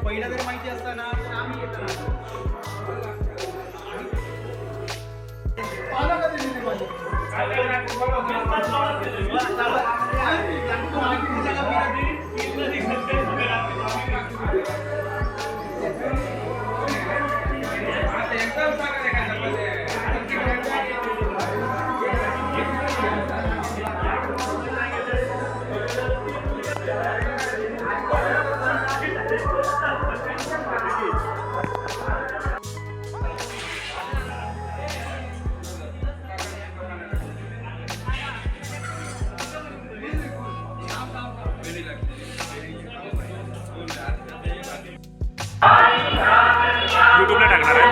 पहिला जर माहिती असताना तर आम्ही यूट्यूबला टाकणार आहे.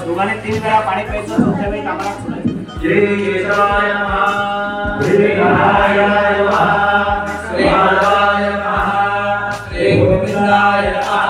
दोघांनी 3 वेळा पाणी प्यायचं चौथ्या वेळी कामाला सोडायचं. श्री केशवाय नमः, श्री नारायणाय नमः, श्री माधवाय नमः, श्री गोविंदाय नमः.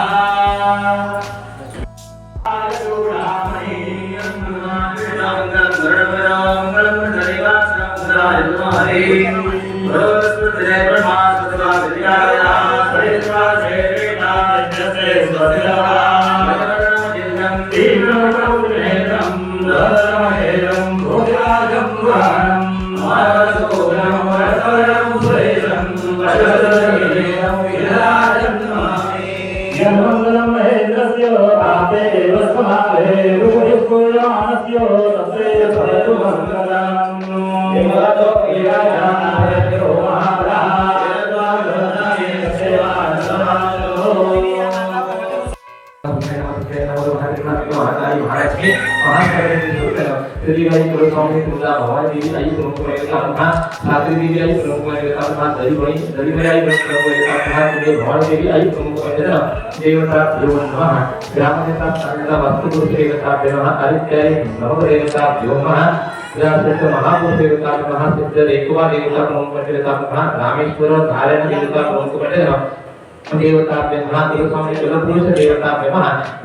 देवता देवस्वामी जगपुरुष देवता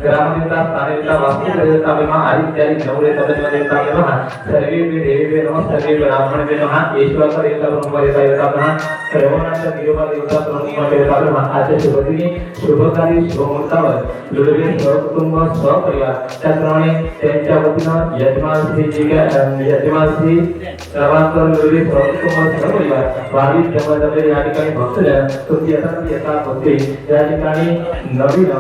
ग्रामदेवता स्थानदेवता वास्तु देवता आदित्यादि नवरे देवता सर्वे देवे नमः सर्वे ब्राह्मण नमः ईश्वर देवता ब्रह्म देवता सर्वनाथ देवता देवता ब्रह्म देवता आजच्या शुभदिनी शुभकारी शुभमुहूर्तावर लुडवे सहकुटुंब सहपरिवार त्याप्रमाणे त्यांच्या वतीनं यजमान श्री सर्वांतर लुडवे सहकुटुंब सहपरिवार भाविक जमले या ठिकाणी भक्तजन तुमची यथा होते या ठिकाणी नवीन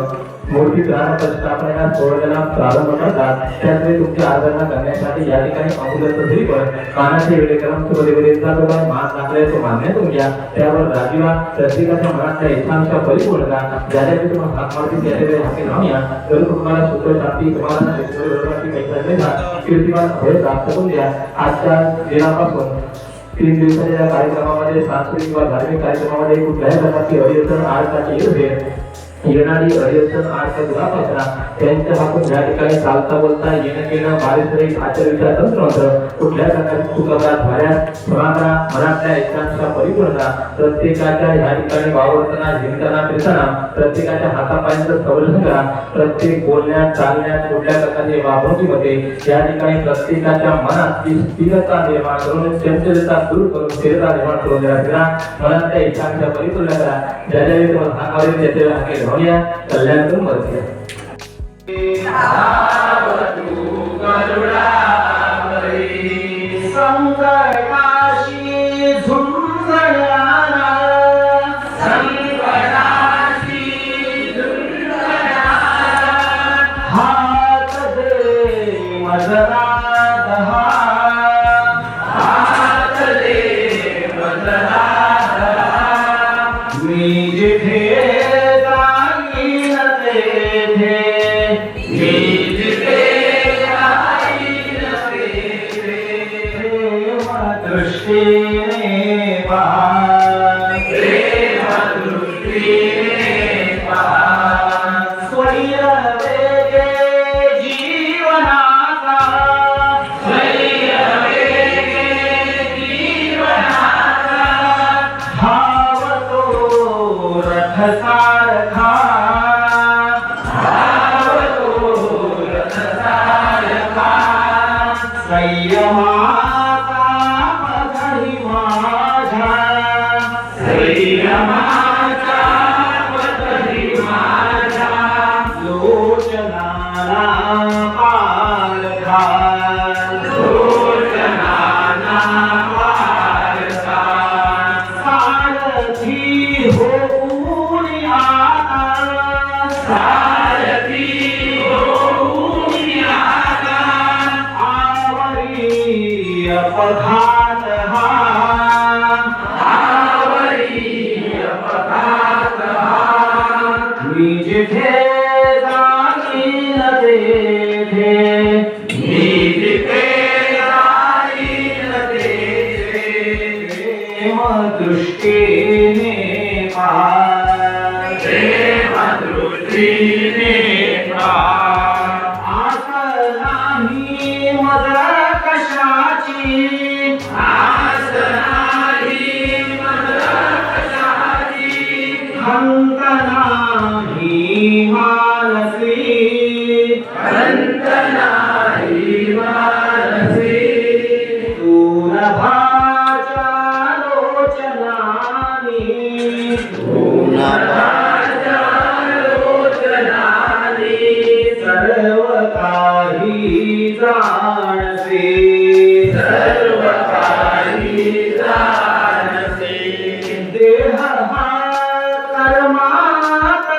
मूर्ती स्थापनेला सोहळ्याला प्रारंभ करतात. त्यामुळे तुमची आराधना करण्यासाठी या ठिकाणी अमूल्य तरी पण कानाचे वेळेक्रम सुबदेवतेचा मान टाकल्याचे मान्य करून घ्या. त्यावर राजीवा प्रत्येकाच्या मनातल्या इच्छांच्या परिपूर्णता ज्याच्या तुम्हाला हात मारतील त्याच्या हाती राहूया तर तुम्हाला सुख शांती तुम्हाला कीर्तिमान भय प्राप्त करून द्या. आजच्या दिनापासून 3 दिवसाच्या कार्यक्रमामध्ये सांस्कृतिक व धार्मिक कार्यक्रमामध्ये कुठल्याही प्रकारची अडचण आडकाठी येऊ नये. येणारी अडचण आडचण दुरापासना त्यांच्या हातून या ठिकाणी चालता बोलता येणं केलं बारीक आचरणीचा तंत्र कुठल्या प्रकारची चुकाबाद झाल्यास समांतरा मनातल्या इच्छांचा परिपूर्णता प्रत्येकाच्या या ठिकाणी वावरताना जिंकताना फिरताना प्रत्येकाच्या हातापायांचं संरक्षण करा प्रत्येक बोलण्यात चालण्यात कुठल्या प्रकारचे वागणुकीमध्ये या ठिकाणी प्रत्येकाच्या मनात ती स्थिरता निर्माण करून चंचलता दूर करून स्थिरता निर्माण करून देण्याला मनातल्या इच्छांचा परिपूर्ण करा ज्याच्या तुम्हाला हाकावरील त्याचे हाके धावूया कल्याण करून मदत घ्या संकटाशी झुंजणारा हात दे मजरा दहा मी जिथे जाईन तेथे दृष्टीने पहा स्वैर वेगे जीवनाचा धावतो रथ सारखा संयमाचा पदरी माझ्या लोचनाला पार सारथी होऊन आता आवरी अपघात मी जिथे जाईन तेथे प्रेम दृष्टीने आस नाही मज कशाची खंत नाही मानसी दूरभाच्या लोचनानी सर्व काही जाणसे देह हा कर्मात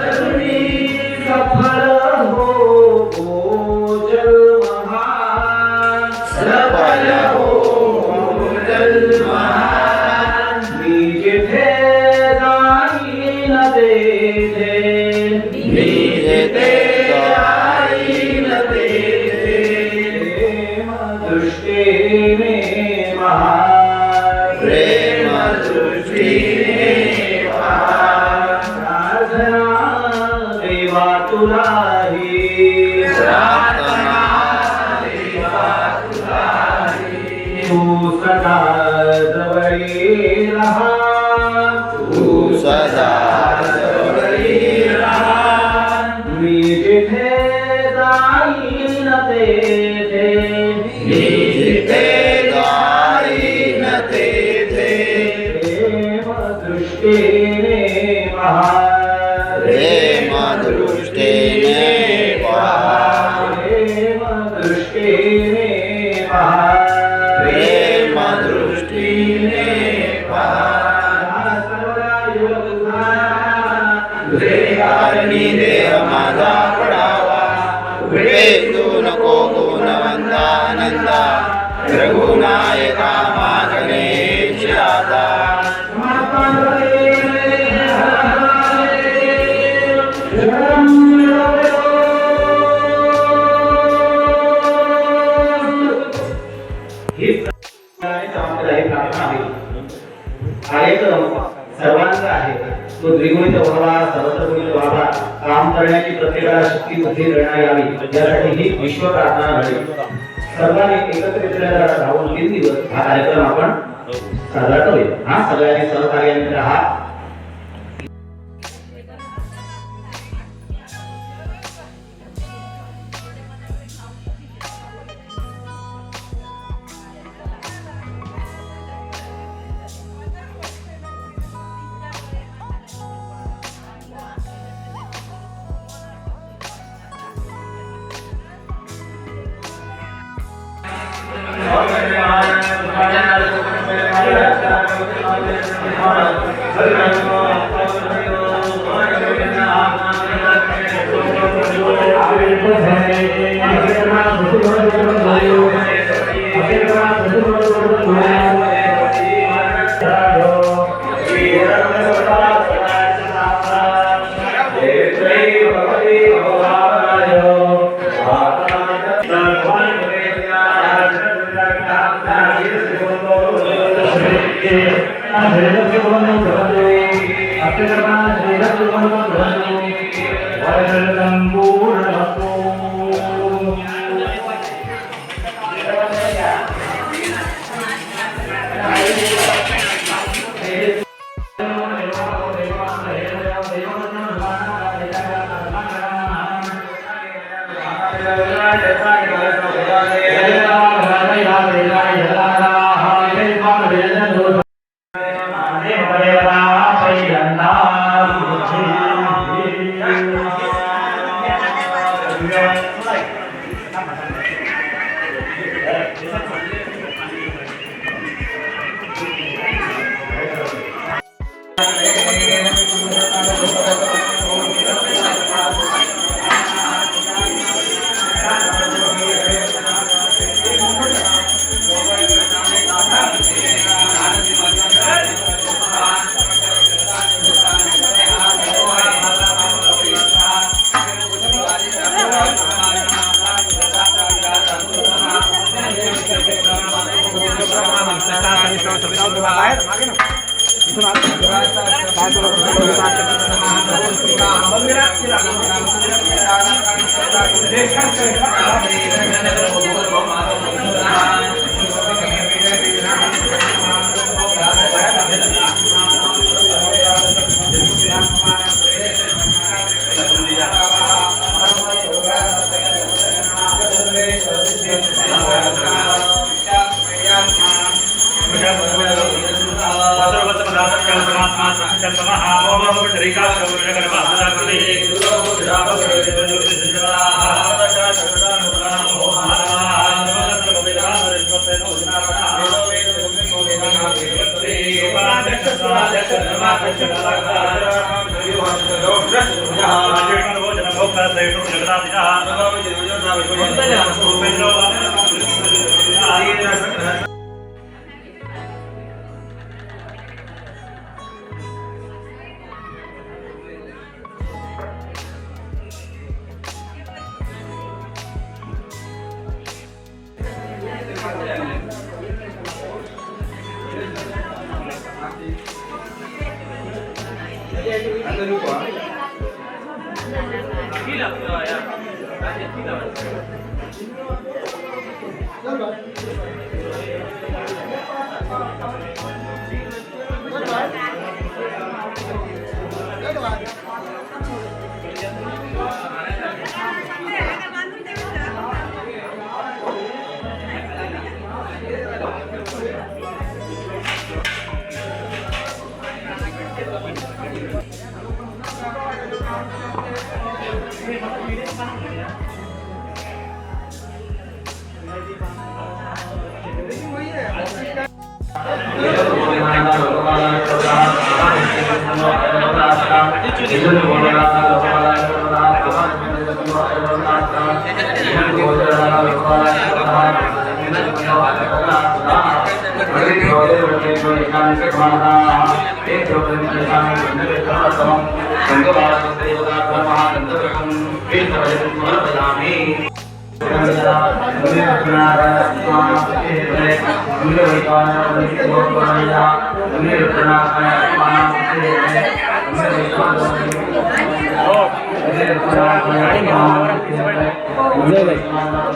सगळी सफल हो जन्म मी जिथे जाईन तेथे प्रेम दृष्टीने प्रार्थना देवा तुलाही तू सदा जवळी रहा मी जिथे जाईन तेथे प्रेम दृष्टीने पहा प्रेम दृष्टीने पहा सर्वदा योग देह माझा पडावा वेदू नको गुणवंतानंदा रघुनायका मागणे आता ही प्रार्थना आहे करण्याची प्रत्येकाला शक्ती बुद्धी प्रेरणा यावी यासाठी ही विश्व प्रार्थना घडली. सर्वांनी एकत्रित राहून 3 दिवस हा कार्यक्रम आपण साजरा करूया. हा सगळ्यांनी सहकार्याने राहा.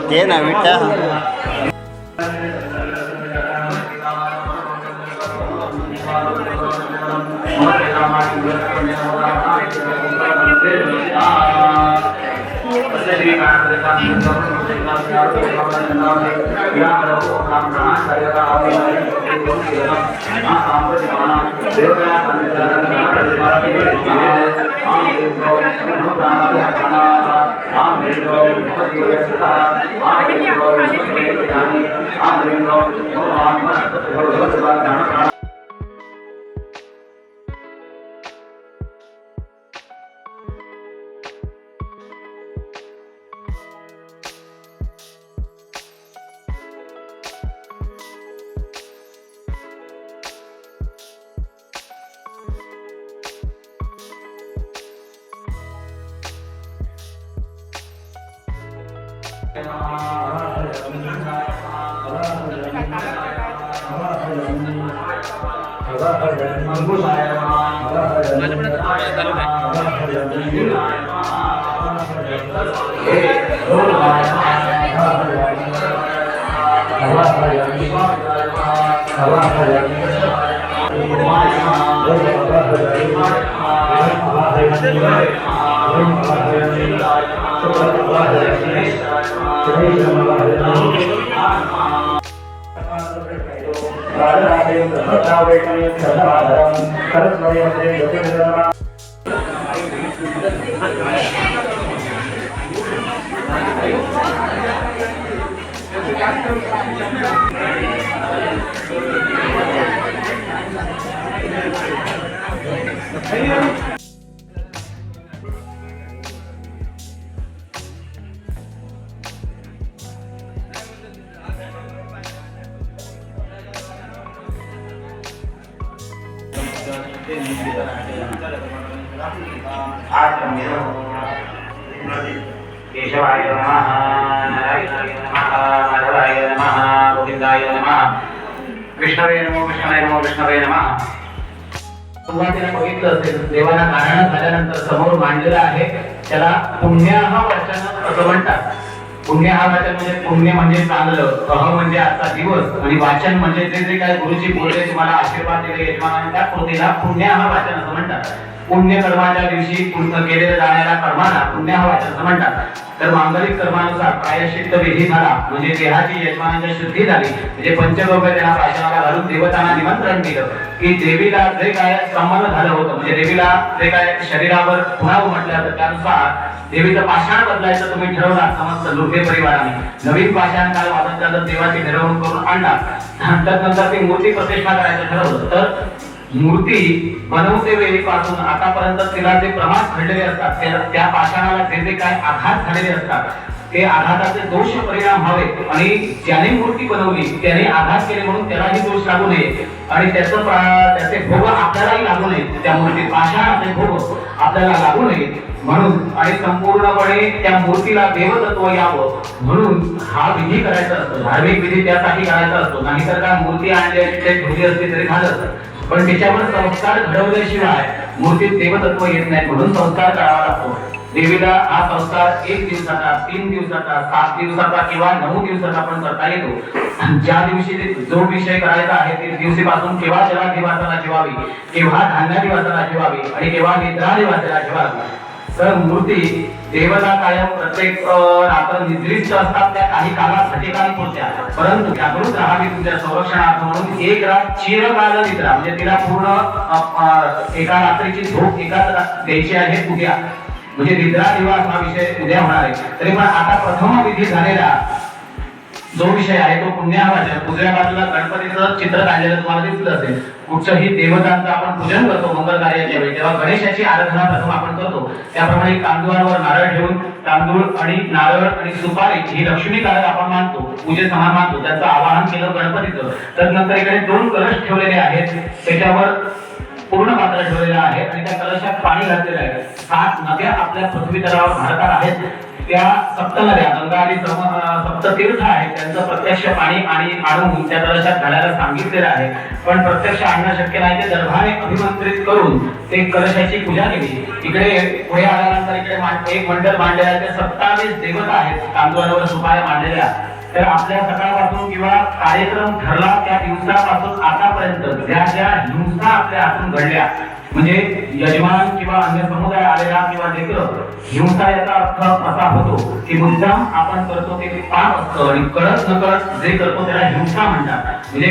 ते ना विटा केशवाय नमः, नारायणाय नमः, माधवाय नमः, गोविंदाय नमः, विष्णवे नमो विष्णवे नमो विष्णवे नमः. सुरुवातीला बघितलं असेल देवाला नारायण झाल्यानंतर समोर मांडलेलं आहे त्याला पुण्याह वचन असं म्हणतात. पुण्याह वचन म्हणजे पुण्य म्हणजे चांगलं, अह म्हणजे आजचा दिवस आणि वाचन म्हणजे जे जे काय गुरुजी बोलले तुम्हाला आशीर्वाद दिले यजमानाने त्या कृतीला पुण्याह वाचन असं म्हणतात. पुण्य कर्माच्या दिवशी केलेल्या जाणाऱ्या कर्माला पुण्याह वाचन असं म्हणतात. तर मांगलिक कर्मानुसार प्रायश्चित्त विधी झाला म्हणजे देहाची यजमानांची शुद्धी झाली म्हणजे पंचगव्य त्यांना प्राशनाला घालून देवतांना निमंत्रण दिलं की देवीला जे काय संबंध झालं होतं म्हणजे देवीला जे काय शरीरावर पुन्हा म्हटलं तर त्यानुसार देवीचं पाषाण बदलायचं तुम्ही ठरवला समस्त लोके परिवाराने. नवीन पाषाण काल वादन देवाची मिरवणूक करून आणला. नंतर ती मूर्ती प्रतिष्ठा करायचं ठरवलं. तर मूर्ती बनवते वेळीपासून आतापर्यंत तिला जे प्रमाद घडलेले असतात त्या पाषाणाला जे जे काय आघात झालेले असतात ते आघाताचे दोष परिणाम व्हावे आणि ज्याने मूर्ती बनवली त्याने आघात केले म्हणून त्यालाही दोष लागू नये आणि त्याचे भोग आपल्यालाही लागू नये. त्या मूर्ती पाषाणाचे भोग आपल्याला लागू नये म्हणून आणि संपूर्णपणे त्या मूर्तीला देवतत्व यावं म्हणून हा विधी करायचा असतो. धार्मिक विधी त्यासाठी करायचा असतो. नाहीतर काय मूर्ती आणल्याची ते ठेवली असते तरी झालं असतं पण त्याच्यावर संस्कार घडवल्याशिवाय मूर्तीत देवतत्व येत नाही म्हणून संस्कार करावा लागतो. देवीला हा संस्कार 1 दिवसाचा 3 दिवसाचा 7 दिवसाचा किंवा 9 दिवसाचा पण करता येतो. ज्या दिवशी जो विषय करायचा आहे त्या दिवशीपासून केव्हा जला दिवासाला ठेवावी केव्हा धान्य दिवासाला ठेवावी आणि केव्हा निद्रा दिवासाला ठेवावी. तर मूर्ती देवता कायम प्रत्येक रात्र निद्रिस्त असतात त्या काही काळासाठी काही पुरत्या परंतु जागृत राहावी तुमच्या संरक्षणार्थ म्हणून एक रात चिरकाल निद्रा म्हणजे तिला पूर्ण एका रात्रीची झोप एकाच द्यायची आहे उद्या म्हणजे निद्रा दिवस हा विषय उद्या होणार आहे. तरी पण आता प्रथम विधी झालेला जो विषय आहे तो पुण्यावाचन. उजव्या बाजूला गणपतीचं चित्र काढलेलं तुम्हाला दिसलं असेल. कुठच्याही देवतांचं आपण पूजन करतो मंगल कार्याच्या वेळी तेव्हा गणेशाची आराधना प्रथम आपण करतो. त्याप्रमाणे तांदूळावर नारळ ठेवून तांदूळ आणि नारळ आणि सुपारी ही लक्ष्मी कारक आपण मानतो पूजे समान मानतो. त्यांचं आवाहन केलं गणपतीचं. तर नंतर इकडे 2 कलश ठेवलेले आहेत त्याच्यावर पूर्ण पात्र ठेवलेला आहे आणि त्या कलशात पाणी घातलेलं आहे. 7 नद्या आपल्या पृथ्वी तलावर भारतात आहेत. त्या सप्त नद्या गंगा आणि सप्ततीर्थ आहेत, त्यांचं प्रत्यक्ष पाणी आणि आणून त्या कलशात घालायला सांगितलेलं आहे. पण प्रत्यक्ष आणणं शक्य नाही, ते दर्भाने अभिमंत्रित करून ते कलशाची पूजा केली. इकडे पुढे आल्यानंतर इकडे एक मंडळ मांडलेलं आहे, ते 27 देवता आहेत तांदूळावर सुपाऱ्या मांडलेल्या. तर आपल्या सकाळपासून किंवा कार्यक्रम ठरला त्या दिवसापासून आतापर्यंत ज्या ज्या हिंसा आपल्या हातून घडल्या, म्हणजे यजमान किंवा अन्य समुदाय आलेला किंवा लेकर हिंसा, याचा अर्थ असा होतो की मुद्दाम आपण करतो ते पाप असतं आणि कळत नकळत जे करतो त्याला हिंसा म्हणतात. म्हणजे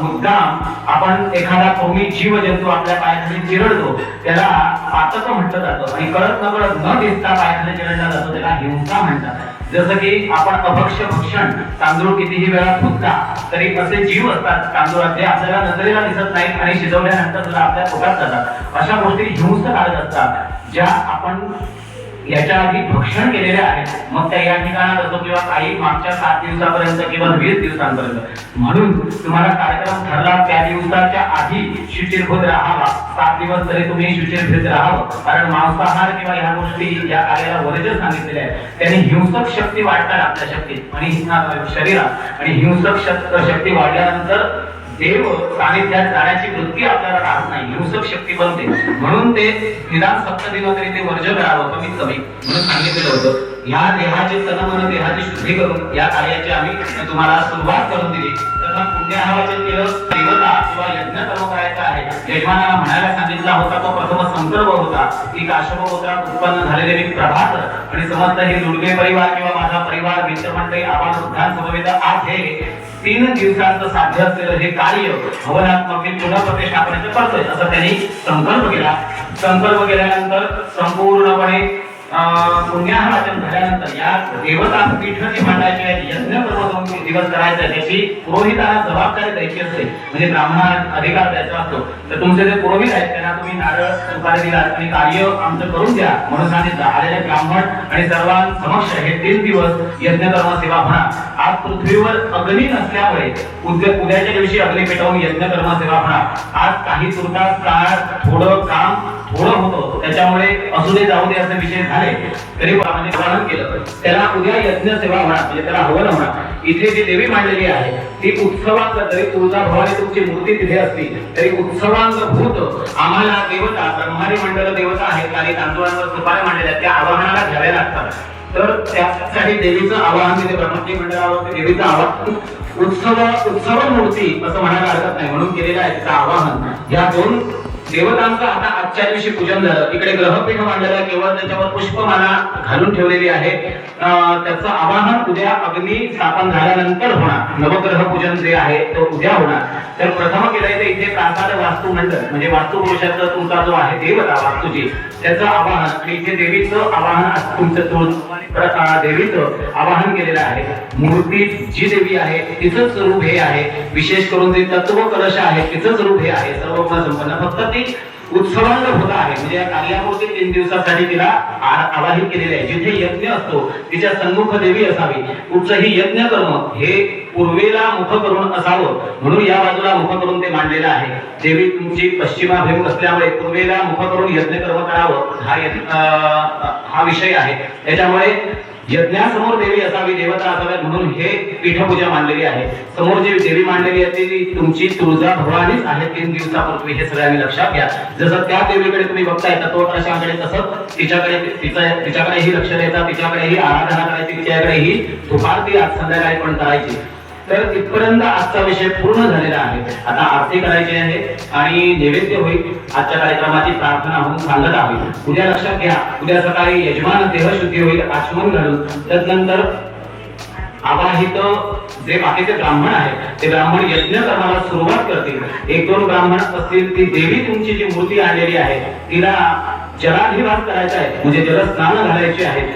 मुद्दाम आपण एखादा कौमी जीव जंतू आपल्या पायाखाली चिरडतो त्याला पातक म्हटलं जातं आणि कळत नकळत न दिसता पायाखाली चिरडला जातो त्याला हिंसा म्हणतात. जसं की आपण अभक्ष्य भक्षण, तांदूळ कितीही वेळा फुटता तरी असे जीव असतात तांदूळात जे आपल्याला नजरेला दिसत नाहीत आणि शिजवल्यानंतर सुद्धा आपल्या पोटात जातात. अशा गोष्टी हिंसकारक असतात ज्या आपण याच्या आधी भक्षण केलेल्या आहेत. मग त्या या ठिकाणात असो किंवा काही मागच्या 7 दिवसापर्यंत किंवा 20 दिवसांपर्यंत. म्हणून तुम्हाला कार्यक्रम ठरला त्या दिवसाच्या आधी शुचिर्भूत राहावा. 7 दिवस तरी तुम्ही शुचिर्भूत राहावं, कारण मांसाहार किंवा या गोष्टी या कार्याला वर्ज्य सांगितलेल्या आहेत. त्याने हिंसक शक्ती वाढतात आपल्या शक्तीत आणि शरीरात, आणि हिंसक शक्ती वाढल्यानंतर देव सानिध्यात जाण्याची वृत्ती आपल्याला राहत नाही, हिंसक शक्ती बनते. म्हणून ते निदान 7 दिवस तरी ते वर्ज्य करावं कमीत कमी म्हणून सांगितलेलं होतं. या देहाचे तन-मन देहाची शुद्धी करून या कार्याची आम्ही तुम्हाला सुरुवात करून दिली. प्रथम पुण्याहवाचन केलं, देवता किंवा यज्ञ कर्म करायचा आहे. यजमानाला म्हणायला सांगितला होता तो प्रथम संकल्प होता की काश्यप गोत्रात उत्पन्न झालेले मी प्रभात आणि समस्त हे दुर्गे परिवार किंवा माझा परिवार, मित्रमंडळी, आवाज उद्धान समवेत आज हे 3 दिवसांचं साध्य असलेलं हे कार्य भवनात्मक पुनःप्रतिष्ठापनेचं करतोय असं त्यांनी संकल्प केला. संकल्प केल्यानंतर संपूर्णपणे पुण्याहवाचन झाल्यानंतर या देवता पीठ जी मांडायची आहे, यज्ञ कर्म 2 दिवस करायचं, त्याची पुरोहिताला जबाबदारी द्यायची असते. म्हणजे ब्राह्मणाला अधिकार द्यायचा असतो. तर तुमचे जे पुरोहित आहेत त्यांना तुम्ही नारळ सुपारी दिलात आणि कार्य आमचं करून द्या म्हणून सांगितलं. आलेले ब्राह्मण आणि सर्वांसमक्ष हे 3 दिवस यज्ञ कर्म सेवा होणार. आज पृथ्वीवर अग्नी नसल्यामुळे उद्याच्या दिवशी अग्नी पेटवून यज्ञ कर्म सेवा होणार. आज काही तुर्तास काळ थोडं काम थोडं होतं, त्याच्यामुळे असू दे जाऊ दे असे विषय झाले तरी म्हणजे वर्णन केलं. त्याला उद्या यज्ञ सेवा होणार, म्हणजे त्याला हवन होणार. इथे जी देवी मांडलेली आहे ती उत्सवांग, जरी तुळजाभवानी तुमची मूर्ती तिथे असली तरी उत्सवांग भूत आम्हाला देवता ब्रह्मारी मंडळ देवता आहेत आणि तांदूळांवर सुपाऱ्या मांडलेल्या त्या आवाहनाला घ्याव्या लागतात. तर त्यासाठी देवीचं आवाहन तिथे ब्रह्मदेव मंडळावरती देवीचं आवाहन उत्सव मूर्ती असं म्हणायला हरकत नाही म्हणून केलेलं आहे त्याचं आवाहन. या 2 देवतांचं आता आजच्या दिवशी पूजन झालं. इकडे ग्रहपीठ मांडलेलं आहे, केवळ त्याच्यावर पुष्पमाला घालून ठेवलेली आहे. त्याचं आवाहन उद्या अग्नी स्थापन झाल्यानंतर होणार. नवग्रह पूजन जे आहे तो उद्या होणार. तर प्रथम केलंय ते इथे प्रासाद वास्तू मंडळ म्हणजे वास्तुपुरुषाचा तुमचा जो आहे देवता वास्तूची त्याचं आवाहन आणि इथे देवीचं आवाहन तुमचं देवीचं आवाहन केलेलं आहे. मूर्ती जी देवी आहे तिचं स्वरूप हे आहे. विशेष करून जे तत्व कलश आहे तिचं स्वरूप हे आहे. सर्व गुण संपन्न, फक्त ती उत्सवांग होत आहे. म्हणजे या कार्यापुरती 3 दिवसासाठी तिला आवाहित केलेले आहे. जिथे यज्ञ असतो तिच्या सन्मुख देवी असावी. कुठचंही यज्ञ कर्म हे पूर्वेला मुख करून असावं म्हणून या बाजूला मुख करून ते मांडलेलं आहे. देवी तुमची पश्चिमाभिमुख असल्यामुळे पूर्वेला मुख करून यज्ञ कर्म करावं हा विषय आहे. त्याच्यामुळे यज्ञासमोर देवी असावी, देवता असाव्यात म्हणून हे पीठपूजा मांडलेली आहे. समोर जी देवी मांडलेली आहे ती तुमची तुळजा भवानीच आहे. 3 दिवसापूर्वी हे सगळ्यांनी लक्षात घ्या. जसं त्या देवीकडे तुम्ही बघताय तत्वकलशाकडे तसं तिच्याकडेही लक्ष द्यायचं, तिच्याकडेही आराधना करायची, तिच्याकडेही धुपारती आज संध्याकाळी पण करायची. तर इथपर्यंत आजचा विषय पूर्ण झालेला आहे. आता आरती करायची आहे आणि नैवेद्य होईल. आजच्या कार्यक्रमाची प्रार्थना होऊन सांगत आहे. उद्या लक्षात घ्या, उद्या सकाळी यजमान देहशुद्धी होईल आचमन घालून. त्यानंतर आवाहित जे बाकीचे ब्राह्मण आहेत ते ब्राह्मण यज्ञ कर्माला सुरुवात करतील. 1-2 ब्राह्मण असतील. ती देवी तुमची जी मूर्ती आणलेली आहे तिला जलाधिवास करायचा आहे, म्हणजे जलस्नान घालायचे आहे.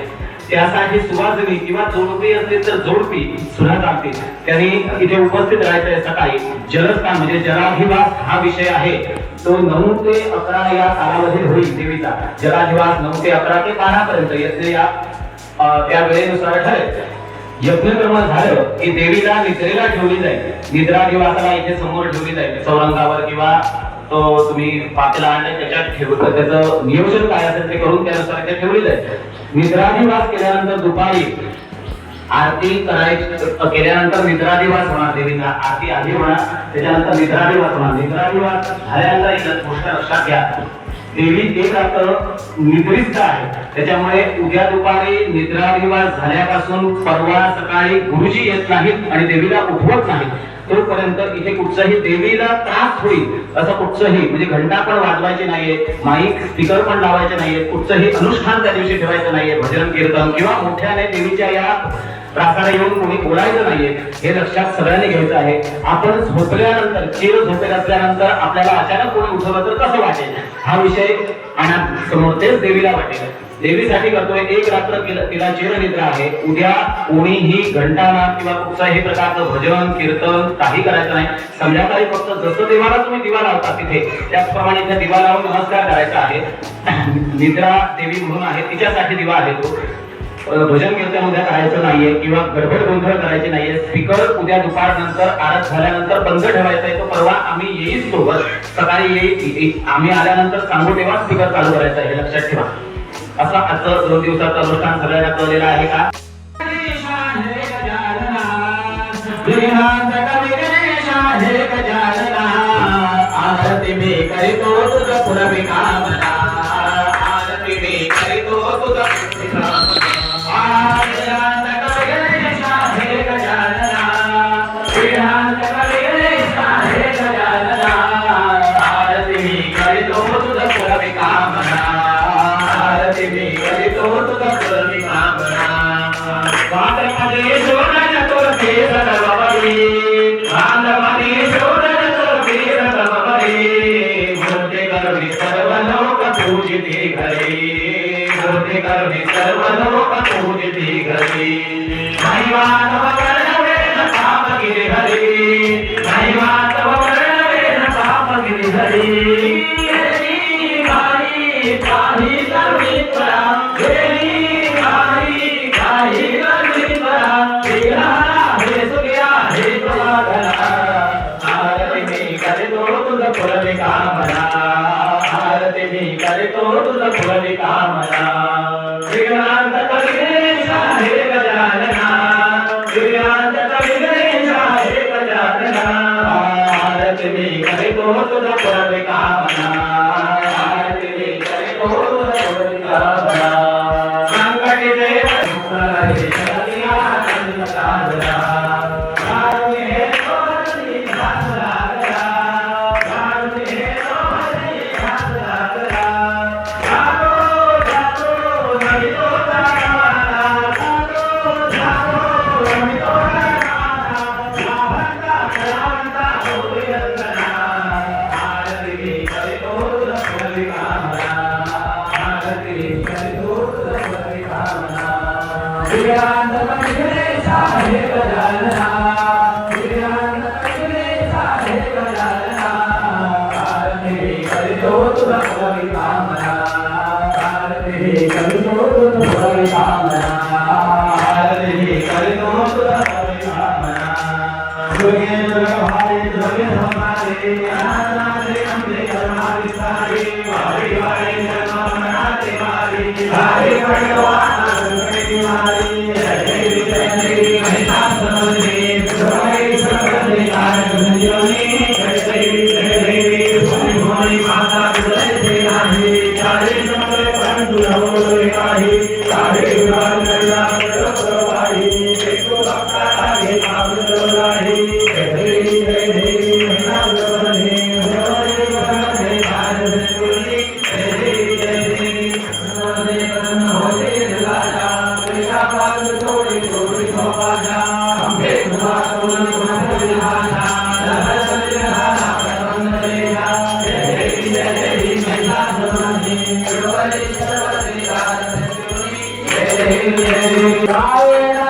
त्यासाठी सुवासिनी किंवा जोडपी असतील तर जोडपी सुद्धा चालतील. त्यांनी इथे उपस्थित राहायचं आहे. सकाळी जलस्नान म्हणजे जलाधिवास हा विषय आहे तो 9 ते 11 या कालावधीत होईल. देवीचा जलाधिवास 9 ते 11 ते 12 पर्यंत यज्ञ या त्या वेळेनुसार ठरेल. यज्ञकर्म झालं की देवीला निद्रेला ठेवली जाईल. निद्राधिवासाला इथे समोर ठेवली जाईल चौरंगावर किंवा तो तुम्ही पातेला आणले त्याच्यात ठेवलं, त्याचं नियोजन काय असेल ते करून त्यानुसार ते ठेवलेलं आहे. निद्राधिवास केल्यानंतर दुपारी आरती केल्यानंतर निद्राधिवास होणार. देवींना आरती आधी होणार, त्याच्यानंतर निद्राधिवास होणार. निद्राधिवास झाल्यानंतर एक गोष्ट लक्षात घ्या, देवी एक रात्र निद्रिस्त आहे, त्याच्यामुळे उद्या दुपारी निद्राधिवास झाल्यापासून परवा सकाळी गुरुजी येत नाहीत आणि देवीला उठवत नाहीत, तोपर्यंत इथे कुठचाही देवीला त्रास होईल असं कुठचंही, म्हणजे घंटा पण वाजवायची नाहीये, माईक स्पीकर पण लावायचे नाहीये, कुठचंही अनुष्ठान त्या दिवशी ठेवायचं नाहीये, भजन कीर्तन किंवा मोठ्याने देवीच्या या त्रासाला येऊन कोणी बोलायचं नाहीये, हे लक्षात सगळ्यांनी घ्यायचं आहे. आपण झोपल्यानंतर, चिर झोपेत असल्यानंतर आपल्याला अचानक कोणी उठवलं तर कसं वाटेल, हा विषय समोर तेच देवीला वाटेल. देवीसाठी करतोय, एक रात्र तिला चिरनिद्रा आहे, उद्या कोणीही घंटानाद किंवा कुठच्याही प्रकारचं भजन कीर्तन काही करायचं नाही. संध्याकाळी फक्त जसं देवाला तुम्ही दिवा लावता तिथे त्याचप्रमाणे इथे दिवा लावून नमस्कार करायचा आहे. निद्रा देवी म्हणून आहे, तिच्यासाठी दिवा आहे तो. भजन कीर्तन उद्या करायचं नाहीये किंवा गडबड गोंधळ करायची नाहीये. स्पीकर उद्या दुपार नंतर आरत झाल्यानंतर बंद ठेवायचा आहे, तो परवा आम्ही येईल सोबत सकाळी येईल, आम्ही आल्यानंतर सांगू तेव्हा स्पीकर चालू करायचा आहे, हे लक्षात ठेवा. असं आजचं 2 दिवसाचं अनुष्ठान सगळ्यांना कळलेलं आहे का? आरती मी करीतो तुझं पुरवी कामना, आरती मी करीतो तुझं पुरवी कामना. Hare